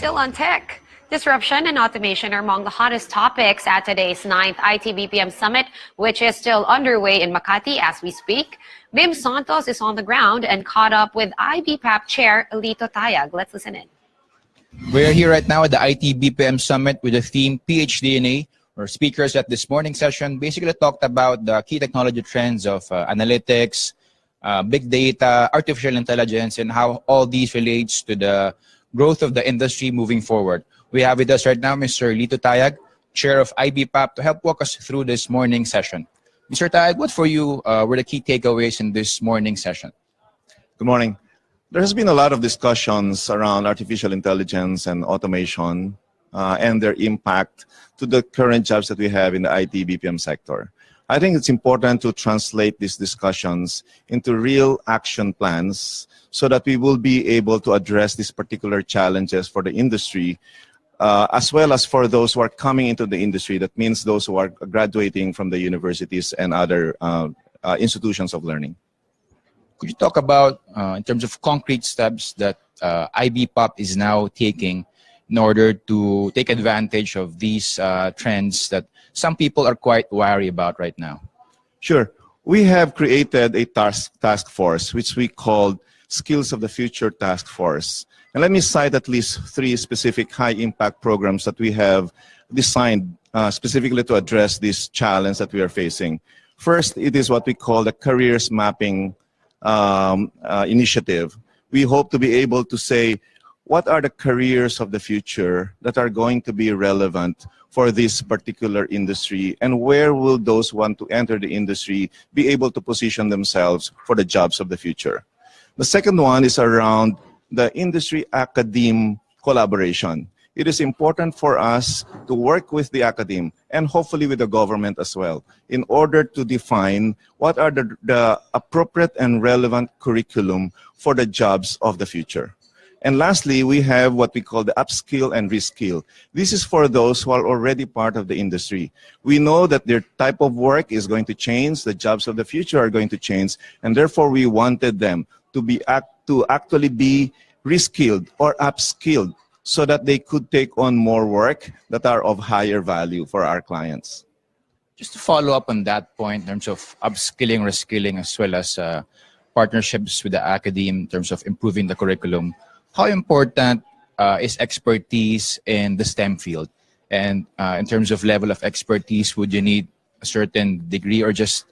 Still on tech. Disruption and automation are among the hottest topics at today's 9th IT-BPM Summit, which is still underway in Makati as we speak. Bim Santos is on the ground and caught up with IBPAP Chair Lito Tayag. Let's listen in. We're here right now at the IT-BPM Summit with the theme PhD&A. Our speakers at this morning session basically talked about the key technology trends of analytics, big data, artificial intelligence, and how all these relates to the growth of the industry moving forward. We have with us right now Mr. Lito Tayag, Chair of IBPAP, to help walk us through this morning session. Mr. Tayag, what for you were the key takeaways in this morning session? Good morning. There has been a lot of discussions around artificial intelligence and automation and their impact to the current jobs that we have in the IT-BPM sector. I think it's important to translate these discussions into real action plans so that we will be able to address these particular challenges for the industry, as well as for those who are coming into the industry. That means those who are graduating from the universities and other institutions of learning. Could you talk about, in terms of concrete steps that IBPAP is now taking in order to take advantage of these trends that some people are quite wary about right now? Sure. We have created a task force, which we called Skills of the Future Task Force. And let me cite at least 3 specific high-impact programs that we have designed specifically to address this challenge that we are facing. First, it is what we call the Careers Mapping Initiative. We hope to be able to say, what are the careers of the future that are going to be relevant for this particular industry, and where will those who want to enter the industry be able to position themselves for the jobs of the future? The second one is around the industry-academe collaboration. It is important for us to work with the academe and hopefully with the government as well in order to define what are the appropriate and relevant curriculum for the jobs of the future. And lastly, we have what we call the upskill and reskill. This is for those who are already part of the industry. We know that their type of work is going to change, the jobs of the future are going to change, and therefore we wanted them to actually be reskilled or upskilled so that they could take on more work that are of higher value for our clients. Just to follow up on that point in terms of upskilling, reskilling, as well as partnerships with the academe in terms of improving the curriculum, how important is expertise in the STEM field? And in terms of level of expertise, would you need a certain degree or just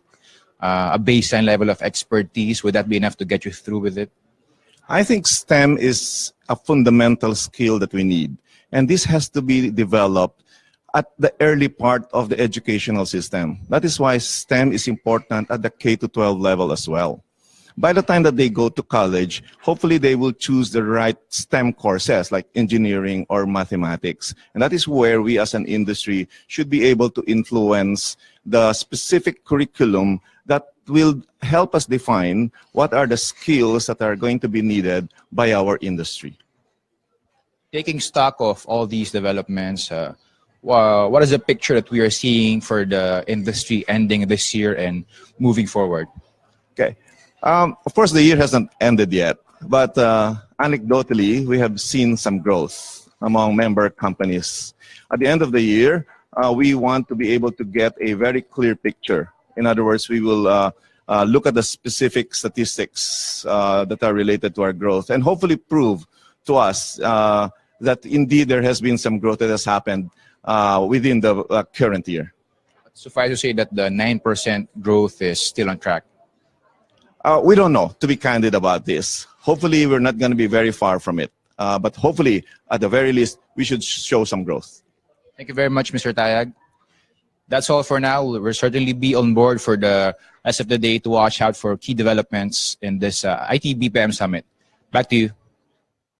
a baseline level of expertise? Would that be enough to get you through with it? I think STEM is a fundamental skill that we need. And this has to be developed at the early part of the educational system. That is why STEM is important at the K-12 level as well. By the time that they go to college, hopefully they will choose the right STEM courses like engineering or mathematics. And that is where we as an industry should be able to influence the specific curriculum that will help us define what are the skills that are going to be needed by our industry. Taking stock of all these developments, what is the picture that we are seeing for the industry ending this year and moving forward? Okay. Of course, the year hasn't ended yet, but anecdotally, we have seen some growth among member companies. At the end of the year, we want to be able to get a very clear picture. In other words, we will look at the specific statistics that are related to our growth and hopefully prove to us that indeed there has been some growth that has happened within the current year. Suffice to say that the 9% growth is still on track. We don't know, to be candid about this. Hopefully, we're not going to be very far from it. But hopefully, at the very least, we should show some growth. Thank you very much, Mr. Tayag. That's all for now. We'll certainly be on board for the rest of the day to watch out for key developments in this IT-BPM Summit. Back to you.